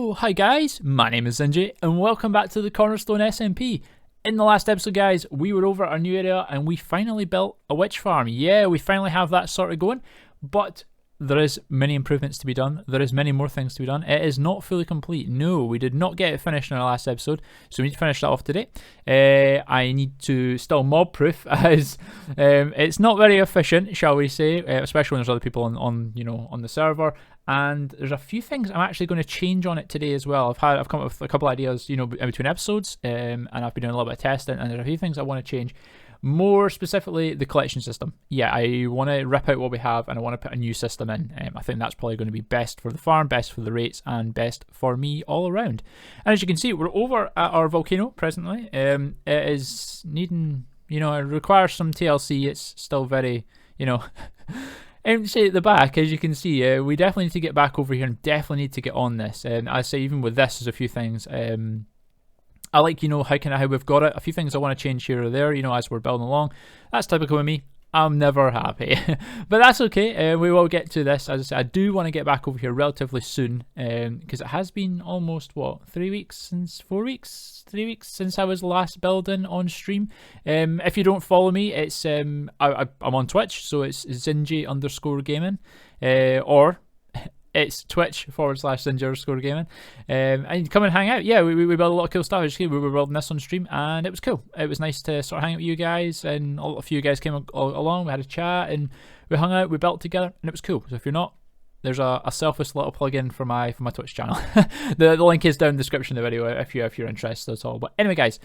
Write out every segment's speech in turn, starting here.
So, hi guys, my name is Zinjy, and welcome back to the Cornerstone SMP. In the last episode, guys, we were over at our new area, and we finally built a witch farm. Yeah, we finally have that sort of going, but there is many improvements to be done. There is many more things to be done. It is not fully complete. No, we did not get it finished in our last episode, so we need to finish that off today. I need to still mob proof, as it's not very efficient, shall we say, especially when there's other people on the server. And there's a few things I'm actually going to change on it today as well. I've come up with a couple ideas, in between episodes, and I've been doing a little bit of testing, and there's a few things I want to change. More specifically, the collection system. Yeah, I want to rip out what we have, and I want to put a new system in. I think that's probably going to be best for the farm, best for the rates, and best for me all around. And as you can see, we're over at our volcano presently. It is needing, it requires some TLC. It's still very, empty at the back, as you can see. We definitely need to get back over here and definitely need to get on this. And I say, even with this, there's a few things. I like, how we've got it. A few things I want to change here or there, as we're building along. That's typical with me. I'm never happy. But that's okay. We will get to this. As I said, I do want to get back over here relatively soon, because it has been almost, 3 weeks, 3 weeks since I was last building on stream. If you don't follow me, it's I'm on Twitch, so it's zinjy_gaming, or it's Twitch/zinjy_gaming, and come and hang out. Yeah, we built a lot of cool stuff. We were building this on stream, and it was cool. It was nice to sort of hang out with you guys, and a few guys came along. We had a chat, and we hung out. We built together, and it was cool. So if you're not, there's a selfish little plug-in for my Twitch channel. the link is down in the description of the video if you're interested at all. But anyway, guys,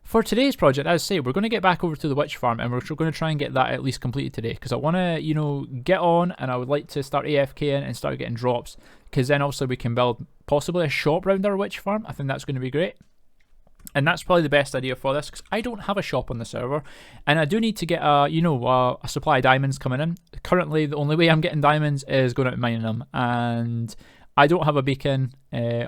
for today's project, as I say, we're going to get back over to the witch farm, and we're going to try and get that at least completed today, because I want to, get on, and I would like to start AFKing and start getting drops, because then obviously we can build possibly a shop around our witch farm. I think that's going to be great. And that's probably the best idea for this, because I don't have a shop on the server, and I do need to get a supply of diamonds coming in. Currently, the only way I'm getting diamonds is going out and mining them, and I don't have a beacon I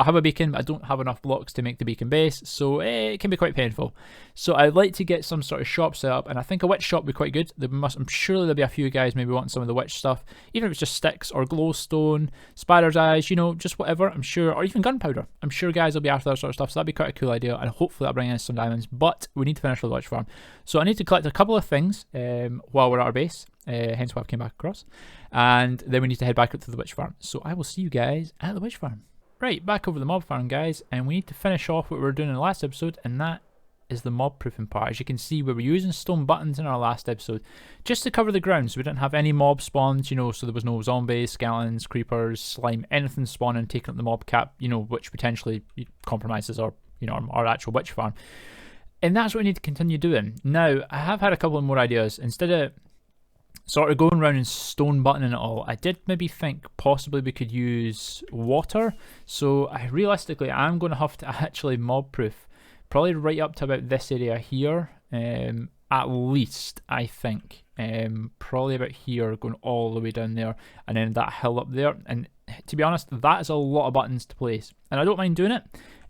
have a beacon, but I don't have enough blocks to make the beacon base, so it can be quite painful. So I'd like to get some sort of shop set up, and I think a witch shop would be quite good. I'm sure there'll be a few guys maybe wanting some of the witch stuff, even if it's just sticks or glowstone, spider's eyes, just whatever, I'm sure, or even gunpowder. I'm sure guys will be after that sort of stuff, so that'd be quite a cool idea, and hopefully that'll bring in some diamonds, but we need to finish with the witch farm. So I need to collect a couple of things while we're at our base, hence why I came back across, and then we need to head back up to the witch farm. So I will see you guys at the witch farm. Right, back over the mob farm, guys, and we need to finish off what we were doing in the last episode, and that is the mob proofing part. As you can see, we were using stone buttons in our last episode just to cover the ground, so we didn't have any mob spawns, so there was no zombies, skeletons, creepers, slime, anything spawning, taking up the mob cap, which potentially compromises our actual witch farm. And that's what we need to continue doing. Now, I have had a couple of more ideas. Instead of sort of going around and stone buttoning it all, I did maybe think possibly we could use water. So realistically, I'm going to have to actually mob proof probably right up to about this area here, at least, I think. Probably about here, going all the way down there, and then that hill up there. And to be honest, that is a lot of buttons to place, and I don't mind doing it.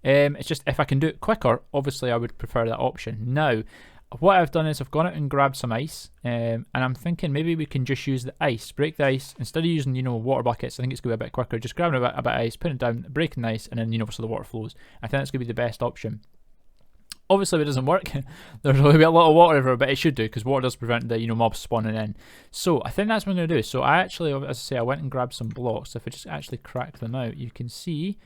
It's just if I can do it quicker, obviously I would prefer that option. Now, what I've done is I've gone out and grabbed some ice, and I'm thinking maybe we can just use the ice, break the ice, instead of using, water buckets. I think it's going to be a bit quicker, just grabbing a bit of ice, putting it down, breaking the ice, and then, so the water flows. I think that's going to be the best option. Obviously, if it doesn't work, there's going to be a lot of water everywhere, but it should do, because water does prevent the, mobs spawning in. So I think that's what I'm going to do. So I actually, as I say, I went and grabbed some blocks. If I just actually crack them out, you can see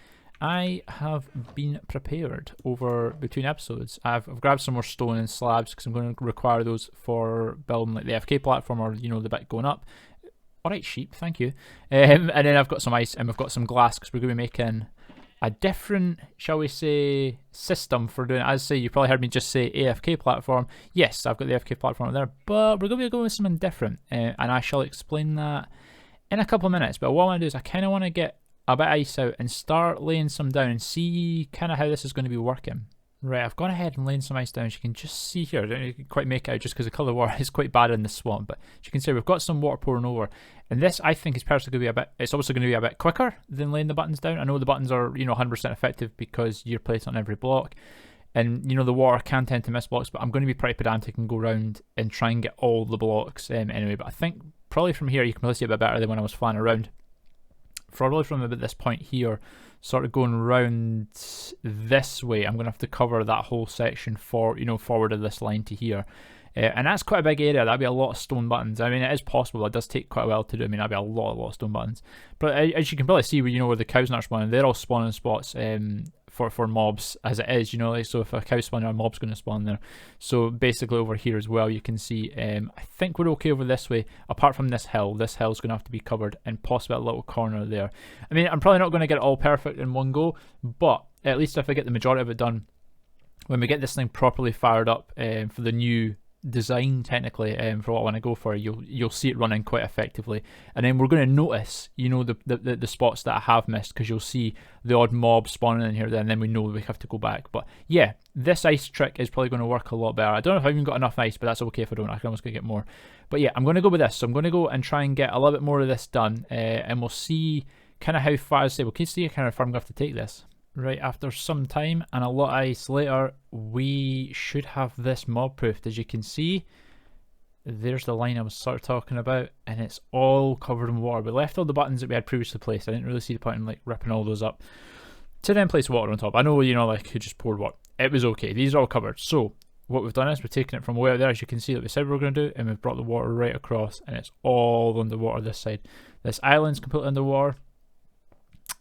I have been prepared over between episodes. I've grabbed some more stone and slabs, because I'm going to require those for building like the FK platform, or the bit going up. Alright, sheep, thank you. And then I've got some ice, and we've got some glass, because we're going to be making a different, shall we say, system for doing it. As I say, you probably heard me just say AFK platform. Yes, I've got the AFK platform there, but we're going to be going with something different, and I shall explain that in a couple of minutes. But what I want to do is I kind of want to get a bit of ice out and start laying some down and see kind of how this is going to be working. Right, I've gone ahead and laid some ice down. As you can just see here, I don't quite make it out just because the colour of water is quite bad in the swamp, but as you can see, we've got some water pouring over, and this I think is personally going to be it's obviously going to be a bit quicker than laying the buttons down. I know the buttons are 100% effective because you're placed on every block, and the water can tend to miss blocks, but I'm going to be pretty pedantic and go around and try and get all the blocks anyway. But I think probably from here you can probably see a bit better than when I was flying around. probably from about this point here, sort of going round this way, I'm going to have to cover that whole section for, you know, forward of this line to here. And that's quite a big area. That'd be a lot of stone buttons. I mean, it is possible. It does take quite a while to do. I mean, that'd be a lot of stone buttons. But as you can probably see, where the cows are spawning, they're all spawning spots for mobs as it is. You know, like, so if a cow spawns, a mob's going to spawn there. So basically over here as well, you can see. I think we're okay over this way. Apart from this hill, this hill's going to have to be covered, and possibly a little corner there. I mean, I'm probably not going to get it all perfect in one go, but at least if I get the majority of it done, when we get this thing properly fired up for the new design, technically, for what I want to go for, you'll see it running quite effectively. And then we're going to notice, you know, the spots that I have missed, because you'll see the odd mob spawning in here, and then we know we have to go back. But yeah, this ice trick is probably going to work a lot better. I don't know if I've even got enough ice, but that's okay if I don't. I can almost get more. But yeah, I'm going to go with this. So I'm going to go and try and get a little bit more of this done, and we'll see kind of how far, we can see kind of how far I'm going to have to take this. Right, after some time and a lot of ice later, we should have this mob proofed. As you can see, there's the line I was sort of talking about, and it's all covered in water. We left all the buttons that we had previously placed. I didn't really see the point in like ripping all those up to then place water on top. I know, you know, like, who just poured water. It was okay. These are all covered. So what we've done is we've taken it from way out there, as you can see, that we said we were going to do, and we've brought the water right across, and it's all underwater this side. This island's completely underwater.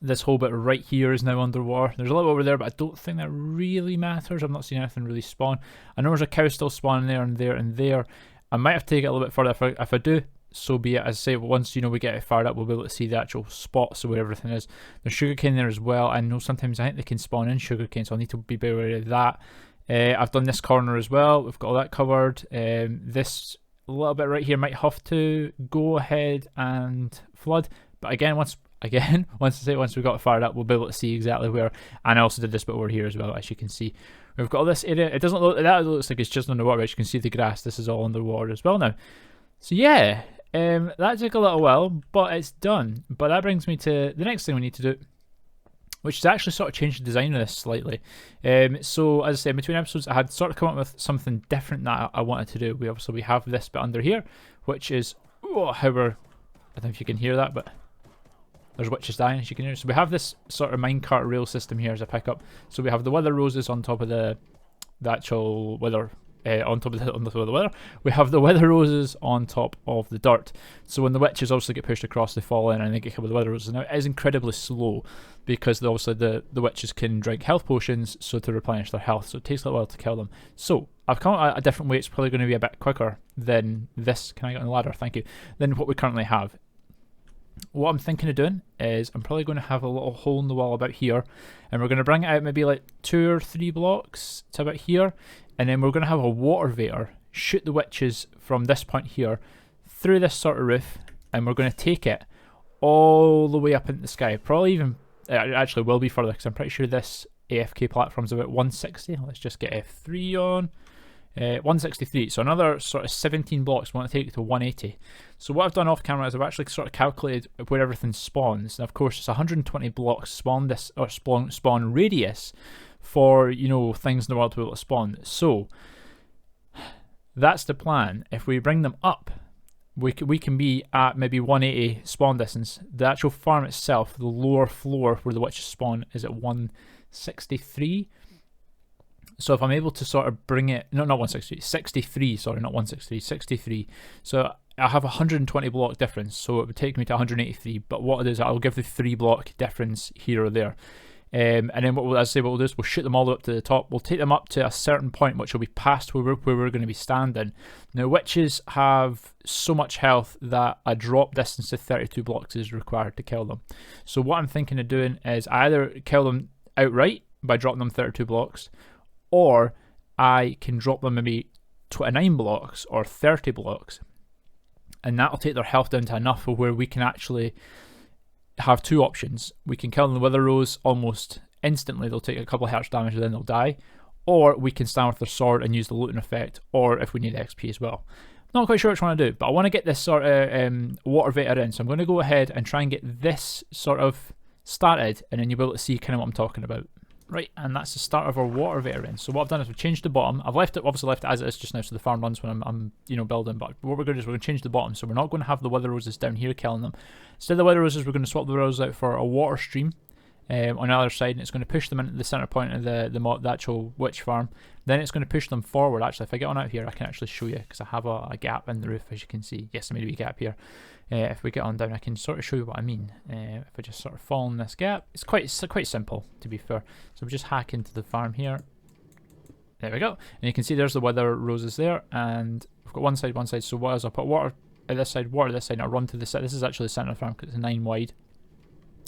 This whole bit right here is now underwater. There's a little over there, but I don't think that really matters. I'm not seeing anything really spawn. I know there's a cow still spawning there and there and there. I might have to take it a little bit further. If I do, so be it. As I say, once, you know, we get it fired up, we'll be able to see the actual spots of where everything is. There's sugarcane there as well. I know sometimes I think they can spawn in sugarcane, so I'll need to be aware of that. I've done this corner as well. We've got all that covered. This little bit right here might have to go ahead and flood. But again, once we got it fired up, we'll be able to see exactly where. And I also did this bit over here as well, as you can see. We've got all this area. It doesn't look, that looks like it's just underwater. As you can see the grass, this is all underwater as well now. So yeah, that took a little while, but it's done. But that brings me to the next thing we need to do, which is actually sort of change the design of this slightly. So as I said, between episodes, I had sort of come up with something different that I wanted to do. We have this bit under here, which is how we're, I don't know if you can hear that, but there's witches dying, as you can hear. So we have this sort of minecart rail system here as a pickup. So we have the wither roses on top of the actual wither, on top of the wither. We have the wither roses on top of the dirt. So when the witches obviously get pushed across, they fall in and they get killed with the wither roses. Now it is incredibly slow, because obviously the witches can drink health potions, so to replenish their health. So it takes a little while to kill them. So I've come up with a different way. It's probably going to be a bit quicker than this. Can I get on the ladder? Thank you. Than what we currently have. What I'm thinking of doing is I'm probably going to have a little hole in the wall about here, and we're going to bring it out maybe like 2 or 3 blocks to about here, and then we're going to have a water vator shoot the witches from this point here through this sort of roof, and we're going to take it all the way up into the sky. Probably even, it actually will be further, because I'm pretty sure this AFK platform's about 160. Let's just get F3 on. 163, so another sort of 17 blocks. We want to take it to 180. So what I've done off camera is I've actually sort of calculated where everything spawns, and of course it's 120 blocks spawn radius for, you know, things in the world to be able to spawn. So that's the plan. If we bring them up, we can be at maybe 180 spawn distance. The actual farm itself, the lower floor where the witches spawn, is at 163. So if I'm able to sort of bring it, no, not 163, 63, sorry, not 163, 63. So I have 120 block difference, so it would take me to 183. But what it is, I'll give the 3 block difference here or there. And then what we'll do is we'll shoot them all the way up to the top. We'll take them up to a certain point, which will be past where we're going to be standing. Now, witches have so much health that a drop distance of 32 blocks is required to kill them. So what I'm thinking of doing is either kill them outright by dropping them 32 blocks, or I can drop them maybe 29 blocks or 30 blocks, and that'll take their health down to enough for where we can actually have 2 options. We can kill them with Wither Rose almost instantly, they'll take a couple of hertz damage and then they'll die, or we can stand with their sword and use the looting effect, or if we need XP as well. Not quite sure which one to do, but I want to get this sort of water vator in, so I'm going to go ahead and try and get this sort of started, and then you'll be able to see kind of what I'm talking about. Right, and that's the start of our water variant. So what I've done is we've changed the bottom. I've left it, obviously left it as it is just now, so the farm runs when I'm building. But what we're going to do is we're going to change the bottom. So we're not going to have the wither roses down here killing them. Instead of the wither roses, we're going to swap the roses out for a water stream on the other side, and it's going to push them into the center point of the actual witch farm. Then it's going to push them forward. Actually, if I get on out here, I can actually show you because I have a gap in the roof, as you can see. Yes, I made a wee gap here. If we get on down, I can sort of show you what I mean. If I just sort of fall in this gap, it's quite simple, to be fair. So we just hack into the farm here. There we go. And you can see there's the wither roses there, and we've got one side. So what is, I'll put water at this side, water this side, and I'll run to the side. This is actually the center of the farm because it's 9 wide.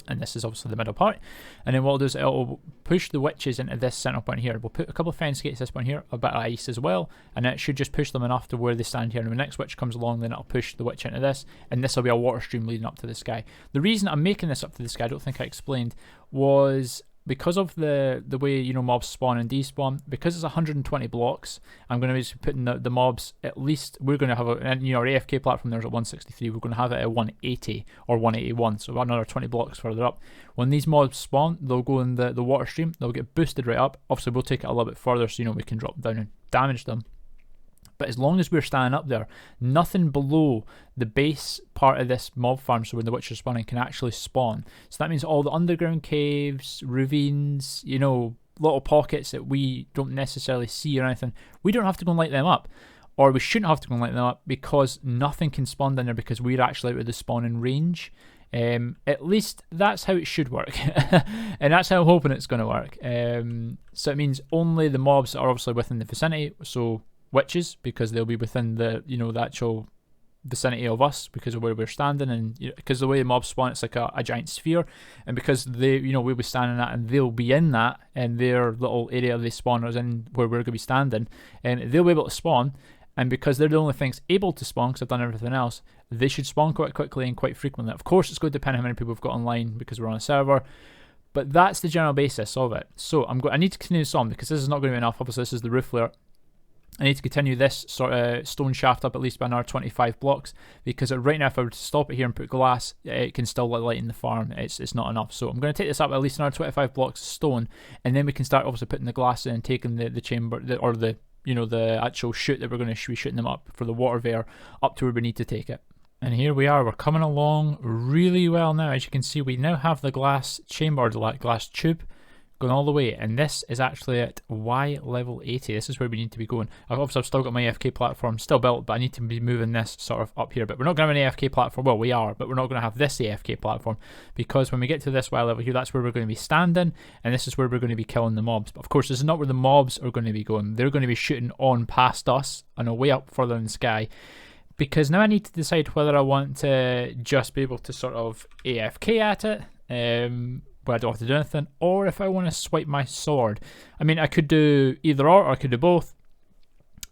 And this is obviously the middle part. And then what I'll do is it'll push the witches into this center point here. We'll put a couple of fence gates at this point here, a bit of ice as well, and it should just push them enough to where they stand here. And when the next witch comes along, then it'll push the witch into this, and this will be a water stream leading up to the sky. The reason I'm making this up to the sky, I don't think I explained, was because of the way mobs spawn and despawn. Because it's 120 blocks, I'm going to be putting the mobs, at least we're going to have our AFK platform there's at 163, we're going to have it at 180 or 181, so another 20 blocks further up. When these mobs spawn, they'll go in the water stream, they'll get boosted right up. Obviously we'll take it a little bit further so we can drop down and damage them. But as long as we're standing up there, nothing below the base part of this mob farm, so when the witches are spawning, can actually spawn. So that means all the underground caves, ravines, little pockets that we don't necessarily see or anything, we don't have to go and light them up. Or we shouldn't have to go and light them up because nothing can spawn down there because we're actually out of the spawning range. At least that's how it should work. And that's how I'm hoping it's going to work. So it means only the mobs that are obviously within the vicinity, so witches, because they'll be within the the actual vicinity of us because of where we're standing, and because the way the mobs spawn, it's like a giant sphere, and because they we'll be standing at, and they'll be in that, and their little area they spawn is in where we're going to be standing, and they'll be able to spawn. And because they're the only things able to spawn, because I've done everything else, they should spawn quite quickly and quite frequently. Of course, it's going to depend on how many people we've got online because we're on a server, but that's the general basis of it. So I need to continue this on because this is not going to be enough. Obviously, this is the roof layer. I need to continue this sort of stone shaft up at least by another 25 blocks, because right now if I were to stop it here and put glass, it can still light in the farm. It's not enough. So I'm going to take this up at least another 25 blocks of stone, and then we can start obviously putting the glass in and taking the chamber, or the actual chute that we're going to be shooting them up for the water there up to where we need to take it. And here we are, we're coming along really well now. As you can see, we now have the glass chamber, or the glass tube, going all the way, and this is actually at Y level 80. This is where we need to be going. Obviously I've still got my AFK platform still built, but I need to be moving this sort of up here. But we're not going to have an AFK platform. Well, we are, but we're not going to have this AFK platform, because when we get to this Y level here, that's where we're going to be standing, and this is where we're going to be killing the mobs. But of course, this is not where the mobs are going to be going. They're going to be shooting on past us and away up further in the sky, because now I need to decide whether I want to just be able to sort of AFK at it, where I don't have to do anything, or if I want to swipe my sword. I mean, I could do either or I could do both.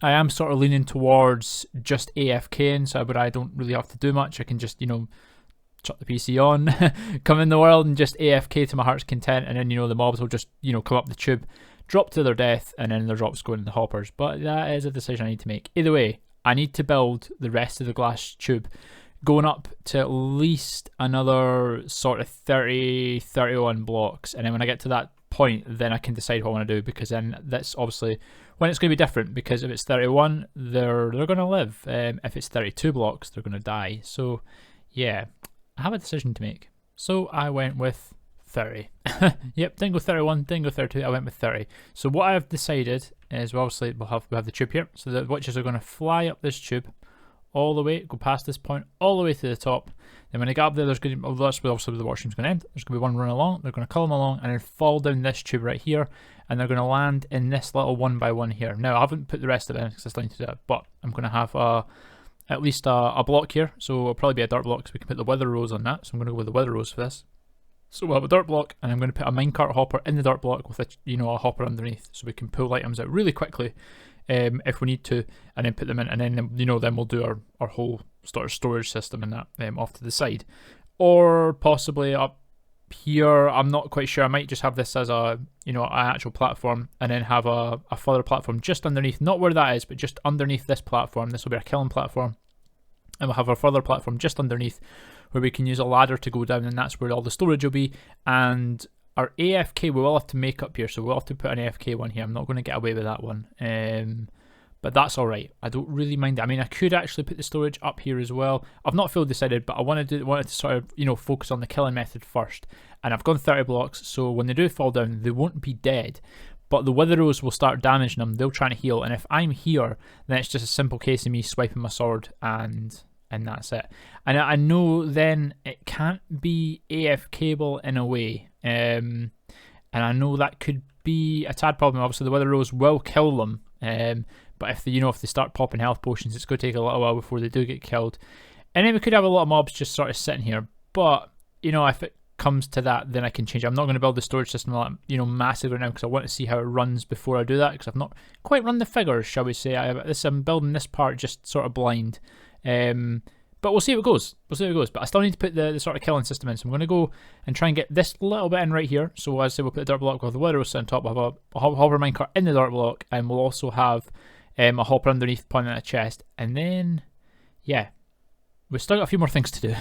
I am sort of leaning towards just AFKing, so but I don't really have to do much. I can just, chuck the PC on, come in the world and just AFK to my heart's content, and then, the mobs will just, come up the tube, drop to their death, and then their drops go in the hoppers. But that is a decision I need to make. Either way, I need to build the rest of the glass tube, going up to at least another sort of 31 blocks, and then when I get to that point, then I can decide what I want to do, because then that's obviously when it's going to be different, because if it's 31, they're going to live. If it's 32 blocks, they're going to die. So yeah, I have a decision to make. So I went with 30. Yep, didn't go 31, didn't go 32, I went with 30. So what I've decided is, obviously we have the tube here, so the witches are going to fly up this tube all the way, go past this point, all the way to the top. Then when they get up there, there's going to be, that's where obviously the water stream's going to end. There's going to be one run along, they're going to come along and then fall down this tube right here, and they're going to land in this little 1x1 here. Now, I haven't put the rest of it in because I still need to do it, but I'm going to have at least a block here, so it'll probably be a dirt block, so we can put the wither rose on that. So I'm going to go with the wither rose for this. So we'll have a dirt block, and I'm going to put a minecart hopper in the dirt block with a hopper underneath, so we can pull items out really quickly if we need to, and then put them in, and then then we'll do our whole sort of storage system and that off to the side, or possibly up here. I'm not quite sure. I might just have this as a an actual platform, and then have a further platform just underneath, not where that is, but just underneath this platform. This will be our killing platform, and we'll have our further platform just underneath, where we can use a ladder to go down, and that's where all the storage will be, and our AFK, we will have to make up here, so we'll have to put an AFK one here. I'm not going to get away with that one. But that's alright. I don't really mind it. I mean, I could actually put the storage up here as well. I've not fully decided, but I wanted to sort of, you know, focus on the killing method first. And I've gone 30 blocks, so when they do fall down, they won't be dead. But the wither rose will start damaging them. They'll try to heal. And if I'm here, then it's just a simple case of me swiping my sword and that's it. And I know then it can't be AFK-able in a way. And I know that could be a tad problem. Obviously, the wither rose will kill them. But if they, if they start popping health potions, it's going to take a little while before they do get killed. And then we could have a lot of mobs just sort of sitting here. But, if it comes to that, then I can change it. I'm not going to build the storage system massive right now, because I want to see how it runs before I do that, because I've not quite run the figures, shall we say. I'm building this part just sort of blind. But we'll see how it goes. But I still need to put the sort of killing system in. So I'm going to go and try and get this little bit in right here. So as I say, we'll put the dirt block with the wither on top. We'll have a hopper minecart in the dirt block, and we'll also have a hopper underneath pointing at a chest. And then, yeah, we've still got a few more things to do.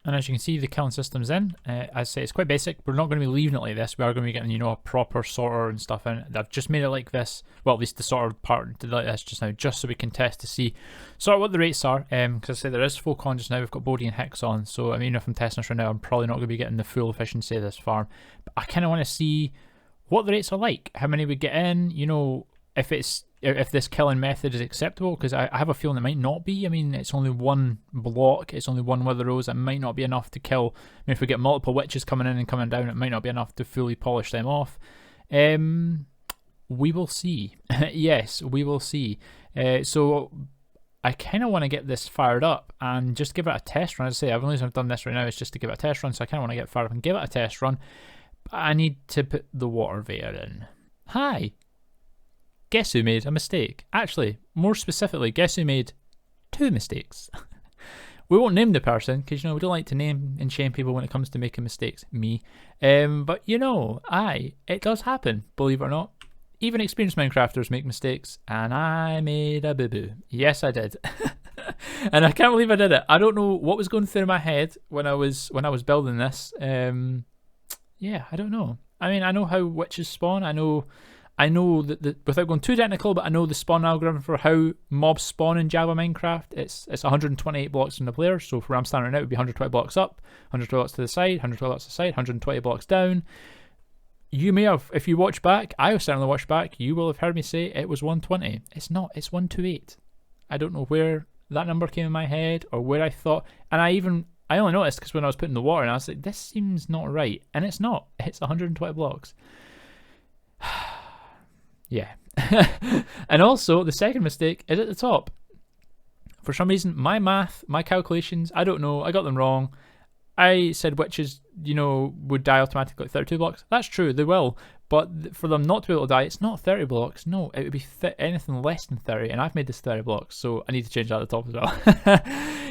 And as you can see, the killing system's in. As I say, it's quite basic. We're not going to be leaving it like this. We are going to be getting, a proper sorter and stuff in. I've just made it like this. Well, at least the sorter part did like this just now, just so we can test to see sort of what the rates are. Because I say there is folk on just now. We've got Bodhi and Hicks on. So, I mean, if I'm testing this right now, I'm probably not going to be getting the full efficiency of this farm. But I kind of want to see what the rates are like. How many we get in, if this killing method is acceptable, because I have a feeling it might not be. I mean, it's only one block, it's only one wither rose. It might not be enough to kill. I mean, if we get multiple witches coming in and coming down, it might not be enough to fully polish them off. We will see. Yes, we will see. So I kind of want to get this fired up and just give it a test run. As I say, I've only done this right now, it's just to give it a test run, so I kind of want to get fired up and give it a test run. But I need to put the water veyor in. Hi! Guess who made a mistake? Actually, more specifically, guess who made 2 mistakes? We won't name the person, because, we don't like to name and shame people when it comes to making mistakes. Me. But, it does happen, believe it or not. Even experienced Minecrafters make mistakes, and I made a boo-boo. Yes, I did. And I can't believe I did it. I don't know what was going through my head when I was building this. Yeah, I don't know. I mean, I know how witches spawn. I know that without going too technical, but I know the spawn algorithm for how mobs spawn in Java Minecraft. It's 128 blocks from the player. So for where I'm standing right now, it would be 120 blocks up, 120 blocks to the side, 120 blocks to the side, 120 blocks down. You may have, if you watch back, I have certainly watched back, you will have heard me say it was 120. It's not, it's 128. I don't know where that number came in my head or where I thought, and I only noticed because when I was putting the water in, I was like, this seems not right. And it's not, it's 120 blocks. Yeah. And also, the second mistake is at the top. For some reason, my math, my calculations, I don't know, I got them wrong. I said witches, would die automatically at 32 blocks. That's true, they will. But for them not to be able to die, it's not 30 blocks. No, it would be anything less than 30. And I've made this 30 blocks, so I need to change that at the top as well.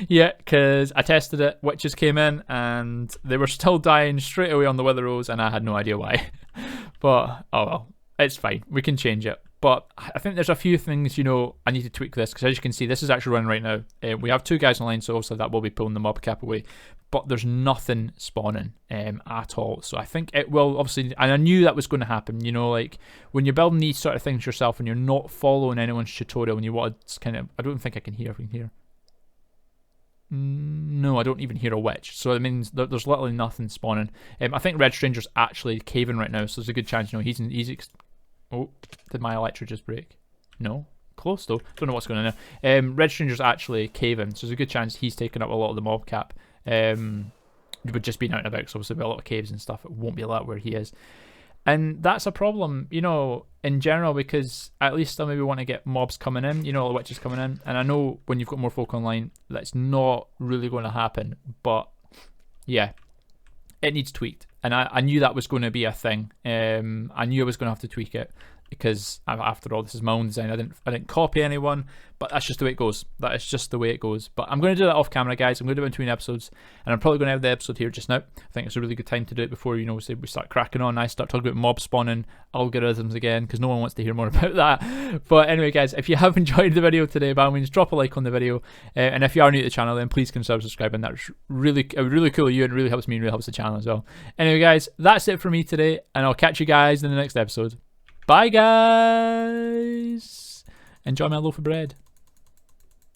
Yeah, because I tested it, witches came in, and they were still dying straight away on the wither rose, and I had no idea why. But, oh well. It's fine, we can change it. But I think there's a few things, I need to tweak this, because as you can see, this is actually running right now. We have 2 guys online, so also that will be pulling the mob cap away. But there's nothing spawning at all. So I think it will, obviously, and I knew that was going to happen, like when you're building these sort of things yourself and you're not following anyone's tutorial and you want to kind of, I don't think I can hear if we can hear. No, I don't even hear a witch, so it means there's literally nothing spawning. I think Red Stranger's actually caving right now, so there's a good chance, oh, did my electric just break? No, close though. Don't know what's going on there. Red Stranger's actually caving, so there's a good chance he's taking up a lot of the mob cap. But just being out and about, because obviously there'll be a lot of caves and stuff. It won't be a lot where he is. And that's a problem, in general, because at least I maybe want to get mobs coming in, the witches coming in. And I know when you've got more folk online, that's not really going to happen. But, yeah, it needs tweaked. And I knew that was going to be a thing. I knew I was going to have to tweak it. because after all, this is my own design. I didn't copy anyone, but that's just the way it goes. That is just the way it goes. But I'm going to do that off camera, guys. I'm going to do it in between episodes, and I'm probably going to have the episode here just now. I think it's a really good time to do it before, you know, say we start cracking on. I start talking about mob spawning algorithms again, because no one wants to hear more about that. But anyway, guys, if you have enjoyed the video today, by all means, drop a like on the video, and if you are new to the channel, then please consider subscribing. That's really cool of you, and it really helps me and really helps the channel as well. Anyway, guys, that's it for me today, and I'll catch you guys in the next episode. Bye, guys. Enjoy my loaf of bread.